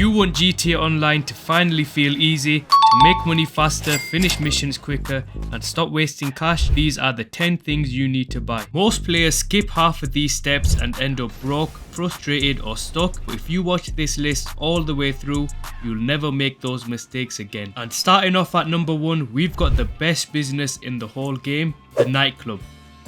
you want GTA Online to finally feel easy, to make money faster, finish missions quicker, and stop wasting cash, these are the 10 things you need to buy. Most players skip half of these steps and end up broke, frustrated, or stuck, but if you watch this list all the way through, you'll never make those mistakes again. And starting off at number 1, we've got the best business in the whole game, the nightclub.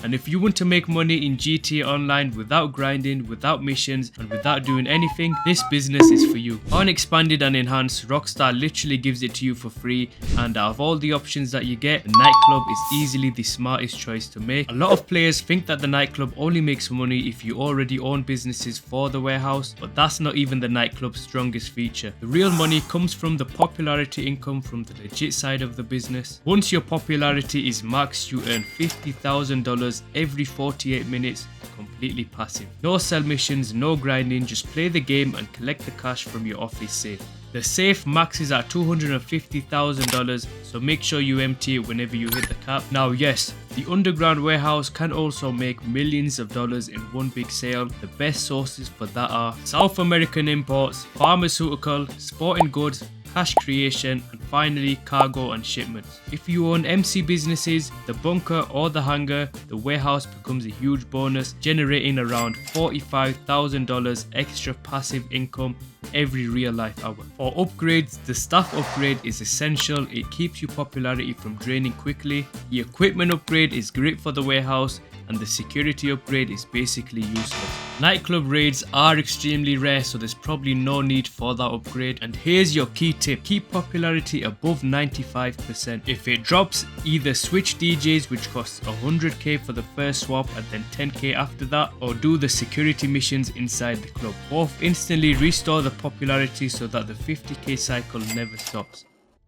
And if you want to make money in GTA Online without grinding, without missions, and without doing anything, this business is for you. On Expanded and Enhanced, Rockstar literally gives it to you for free, and out of all the options that you get, the nightclub is easily the smartest choice to make. A lot of players think that the nightclub only makes money if you already own businesses for the warehouse, but that's not even the nightclub's strongest feature. The real money comes from the popularity income from the legit side of the business. Once your popularity is maxed, you earn $50,000 every 48 minutes, completely passive. No sell missions, no grinding, just play the game and collect the cash from your office safe. The safe maxes at $250,000, so make sure you empty it whenever you hit the cap. Now yes, the underground warehouse can also make millions of dollars in one big sale. The best sources for that are South American imports, pharmaceutical, sporting goods, cash creation, and finally cargo and shipments. If you own MC businesses, the bunker or the hangar, the warehouse becomes a huge bonus, generating around $45,000 extra passive income every real life hour. For upgrades, the staff upgrade is essential. It keeps your popularity from draining quickly. The equipment upgrade is great for the warehouse, and the security upgrade is basically useless. Nightclub raids are extremely rare, so there's probably no need for that upgrade. And here's your key tip: keep popularity above 95%. If it drops, either switch DJs, which costs 100k for the first swap and then 10k after that, or do the security missions inside the club. Both instantly restore the popularity so that the 50k cycle never stops.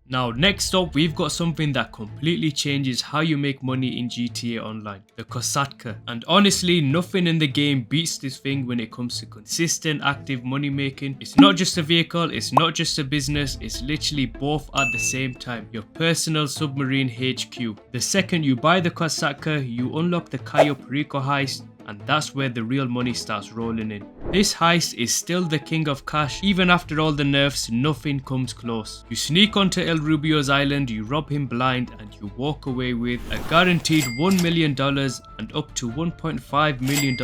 Now next up, we've got something that completely changes how you make money in GTA Online, the kasatka. And honestly, nothing in the game beats this thing when it comes to consistent active money making. It's not just a vehicle, it's not just a business, it's literally both at the same time. Your personal submarine HQ. The second you buy the kasatka, you unlock the Cayo Perico heist, and that's where the real money starts rolling in. This heist is still the king of cash. Even after all the nerfs, nothing comes close. You sneak onto El Rubio's island, you rob him blind, and you walk away with a guaranteed $1 million and up to $1.5 million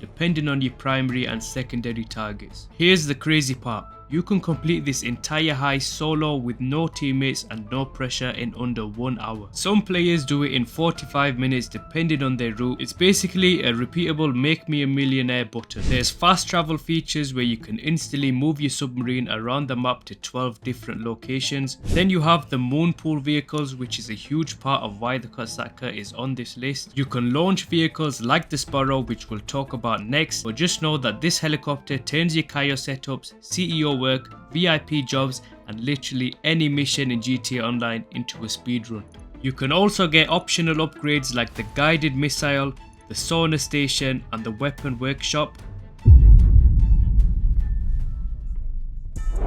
depending on your primary and secondary targets. Here's the crazy part: you can complete this entire heist solo with no teammates and no pressure in under 1 hour. Some players do it in 45 minutes depending on their route. It's basically a repeatable make me a millionaire button. There's fast travel features where you can instantly move your submarine around the map to 12 different locations. Then you have the moon pool vehicles, which is a huge part of why the kasatka is on this list. You can launch vehicles like the Sparrow, which we'll talk about next, but just know that this helicopter turns your Cayo setups, CEO work, VIP jobs, and literally any mission in GTA Online into a speedrun. You can also get optional upgrades like the guided missile, the sauna station, and the weapon workshop.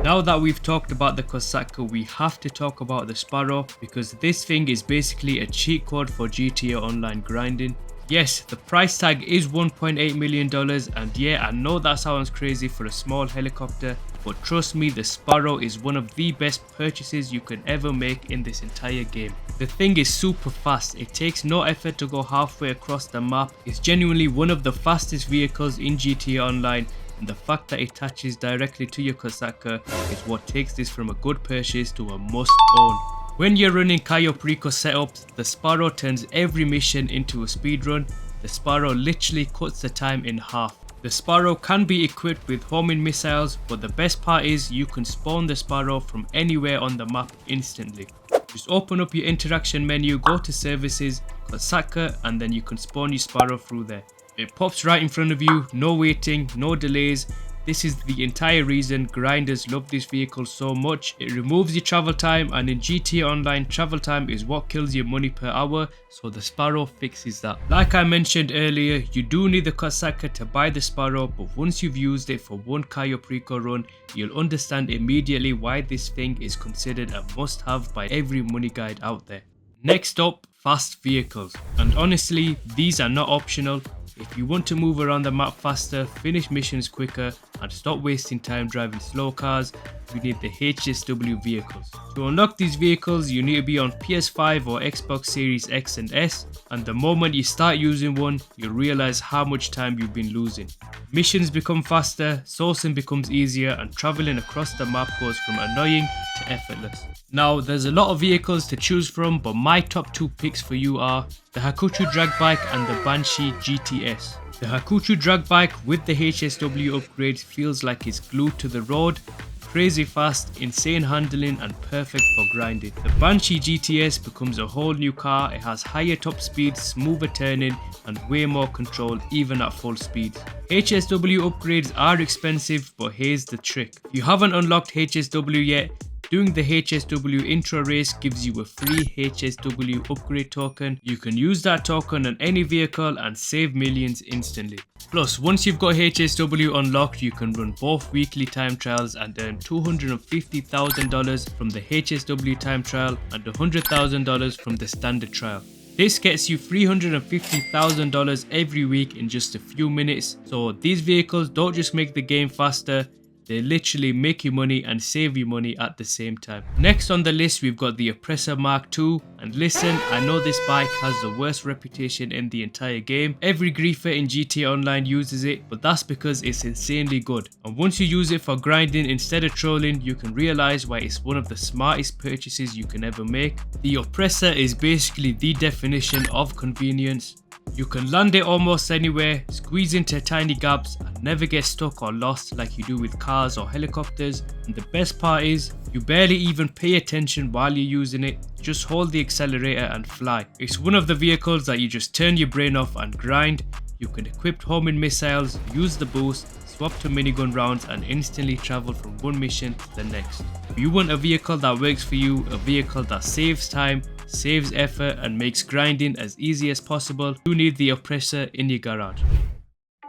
Now that we've talked about the kasatka, we have to talk about the Sparrow, because this thing is basically a cheat code for GTA Online grinding. Yes, the price tag is $1.8 million, and yeah, I know that sounds crazy for a small helicopter, but trust me, the Sparrow is one of the best purchases you can ever make in this entire game. The thing is super fast, it takes no effort to go halfway across the map, it's genuinely one of the fastest vehicles in GTA Online, and the fact that it attaches directly to your kasatka is what takes this from a good purchase to a must own. When you're running Cayo Perico setups, the Sparrow turns every mission into a speedrun. The Sparrow literally cuts the time in half. The Sparrow can be equipped with homing missiles, but the best part is you can spawn the Sparrow from anywhere on the map instantly. Just open up your interaction menu, go to services, kasatka, and then you can spawn your Sparrow through there. It pops right in front of you, no waiting, no delays. This is the entire reason grinders love this vehicle so much. It removes your travel time, and in GTA Online, travel time is what kills your money per hour, so the Sparrow fixes that. Like I mentioned earlier, you do need the kasatka to buy the Sparrow, but once you've used it for one Cayo Perico run, you'll understand immediately why this thing is considered a must-have by every money guide out there. Next up, fast vehicles. And honestly, these are not optional. If you want to move around the map faster, finish missions quicker, and stop wasting time driving slow cars, you need the HSW vehicles. To unlock these vehicles, you need to be on PS5 or Xbox Series X and S, and the moment you start using one, you'll realize how much time you've been losing. Missions become faster, sourcing becomes easier, and traveling across the map goes from annoying to effortless. Now, there's a lot of vehicles to choose from, but my top 2 picks for you are the Hakuchu drag bike and the Banshee GTS. The Hakuchu drag bike with the HSW upgrades feels like it's glued to the road, crazy fast, insane handling, and perfect for grinding. The Banshee GTS becomes a whole new car. It has higher top speed, smoother turning, and way more control even at full speed. HSW upgrades are expensive, but here's the trick. If you haven't unlocked HSW yet, doing the HSW intro race gives you a free HSW upgrade token. You can use that token on any vehicle and save millions instantly. Plus, once you've got HSW unlocked, you can run both weekly time trials and earn $250,000 from the HSW time trial and $100,000 from the standard trial. This gets you $350,000 every week in just a few minutes. So these vehicles don't just make the game faster, they literally make you money and save you money at the same time. Next on the list, we've got the Oppressor MK2. And listen, I know this bike has the worst reputation in the entire game. Every griefer in GTA Online uses it, but that's because it's insanely good. And once you use it for grinding instead of trolling, you can realize why it's one of the smartest purchases you can ever make. The Oppressor is basically the definition of convenience. You can land it almost anywhere, squeeze into tiny gaps, and never get stuck or lost like you do with cars or helicopters. And the best part is, you barely even pay attention while you're using it, just hold the accelerator and fly. It's one of the vehicles that you just turn your brain off and grind. You can equip homing missiles, use the boost, swap to minigun rounds, and instantly travel from one mission to the next. If you want a vehicle that works for you, a vehicle that saves time, saves effort, and makes grinding as easy as possible, you need the Oppressor in your garage.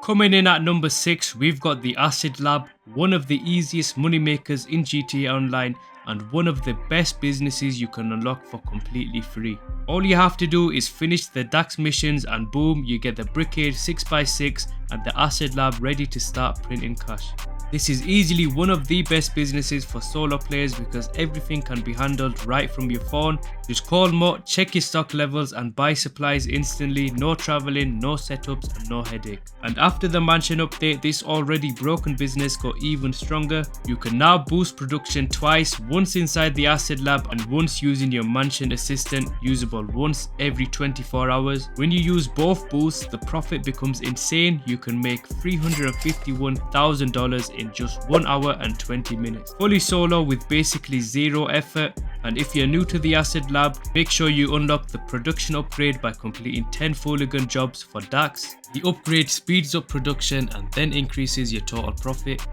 Coming in at number 6, we've got the Acid Lab, one of the easiest money makers in GTA Online and one of the best businesses you can unlock for completely free. All you have to do is finish the DAX missions and boom, you get the Brickade 6x6 and the Acid Lab ready to start printing cash. This is easily one of the best businesses for solo players because everything can be handled right from your phone. Just call Mo, check your stock levels and buy supplies instantly, no traveling, no setups and no headache. And after the mansion update, this already broken business got even stronger. You can now boost production twice, once inside the Acid Lab and once using your mansion assistant, usable once every 24 hours. When you use both boosts, the profit becomes insane. You can make $351,000 in just 1 hour and 20 minutes. Fully solo with basically zero effort. And if you're new to the Acid Lab, make sure you unlock the production upgrade by completing 10 Fooligan jobs for DAX. The upgrade speeds up production and then increases your total profit.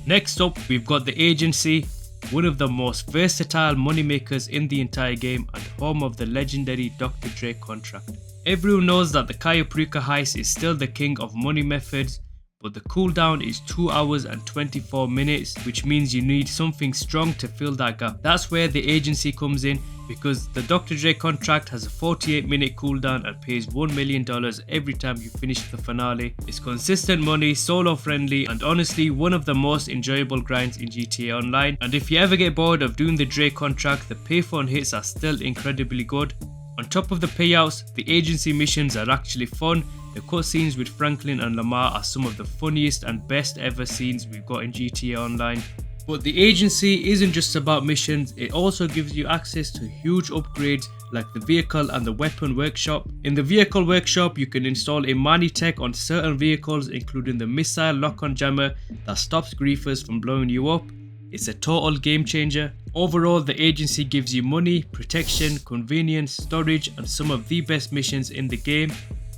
Next up, we've got the Agency, one of the most versatile moneymakers in the entire game and home of the legendary Dr. Dre contract. Everyone knows that the Kayaprika heist is still the king of money methods, but the cooldown is 2 hours and 24 minutes, which means you need something strong to fill that gap. That's where the Agency comes in, because the Dr. Dre contract has a 48-minute cooldown and pays $1 million every time you finish the finale. It's consistent money, solo friendly, and honestly one of the most enjoyable grinds in GTA Online. And if you ever get bored of doing the Dre contract, the payphone hits are still incredibly good. On top of the payouts, the Agency missions are actually fun. The cutscenes with Franklin and Lamar are some of the funniest and best ever scenes we've got in GTA Online. But the Agency isn't just about missions, it also gives you access to huge upgrades like the vehicle and the weapon workshop. In the vehicle workshop, you can install Imani tech on certain vehicles, including the missile lock-on jammer that stops griefers from blowing you up. It's a total game changer. Overall, the Agency gives you money, protection, convenience, storage, and some of the best missions in the game.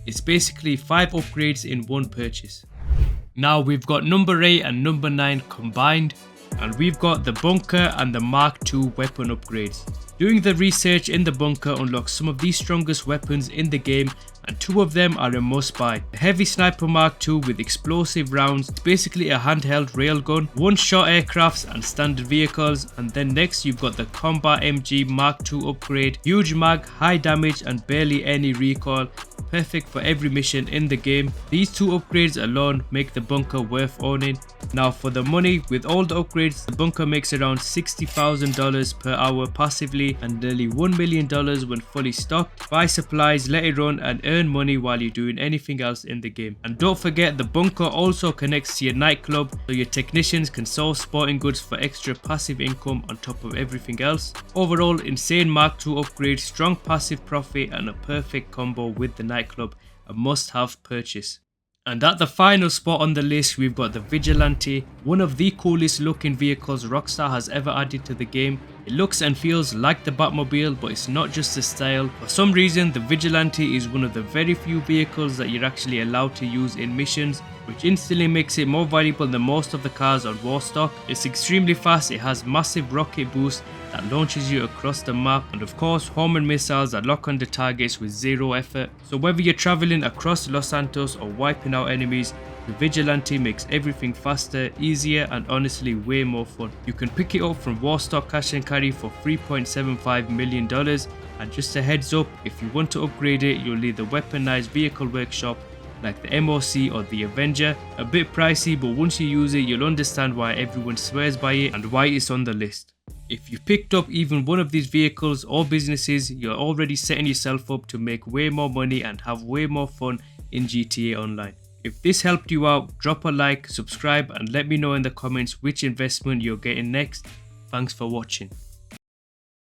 It's basically 5 upgrades in one purchase. Now we've got number 8 and number 9 combined, and we've got the Bunker and the Mark II weapon upgrades. Doing the research in the Bunker unlocks some of the strongest weapons in the game, and 2 of them are a must buy. The Heavy Sniper Mark II with explosive rounds, it's basically a handheld railgun, one-shot aircrafts and standard vehicles. And then next you've got the Combat MG Mark II upgrade, huge mag, high damage and barely any recoil, perfect for every mission in the game. These 2 upgrades alone make the bunker worth owning. Now for the money, with all the upgrades, the bunker makes around $60,000 per hour passively and nearly $1 million when fully stocked. Buy supplies, let it run and earn money while you're doing anything else in the game. And don't forget, the bunker also connects to your nightclub, so your technicians can sell sporting goods for extra passive income on top of everything else. Overall, insane Mark II upgrade, strong passive profit and a perfect combo with the nightclub, a must-have purchase. And at the final spot on the list, we've got the Vigilante, one of the coolest looking vehicles Rockstar has ever added to the game. It looks and feels like the Batmobile, but it's not just the style. For some reason, the Vigilante is one of the very few vehicles that you're actually allowed to use in missions, which instantly makes it more valuable than most of the cars on Warstock. It's extremely fast, it has massive rocket boost that launches you across the map, and of course Horman missiles that lock onto targets with zero effort. So whether you're traveling across Los Santos or wiping out enemies, the Vigilante makes everything faster, easier and honestly way more fun. You can pick it up from Warstock Cash and Carry for $3.75 million, and just a heads up, if you want to upgrade it, you'll need the weaponized vehicle workshop like the MOC or the Avenger. A bit pricey, but once you use it you'll understand why everyone swears by it and why it's on the list. If you picked up even one of these vehicles or businesses, you're already setting yourself up to make way more money and have way more fun in GTA Online. If this helped you out, drop a like, subscribe and let me know in the comments which investment you're getting next. Thanks for watching.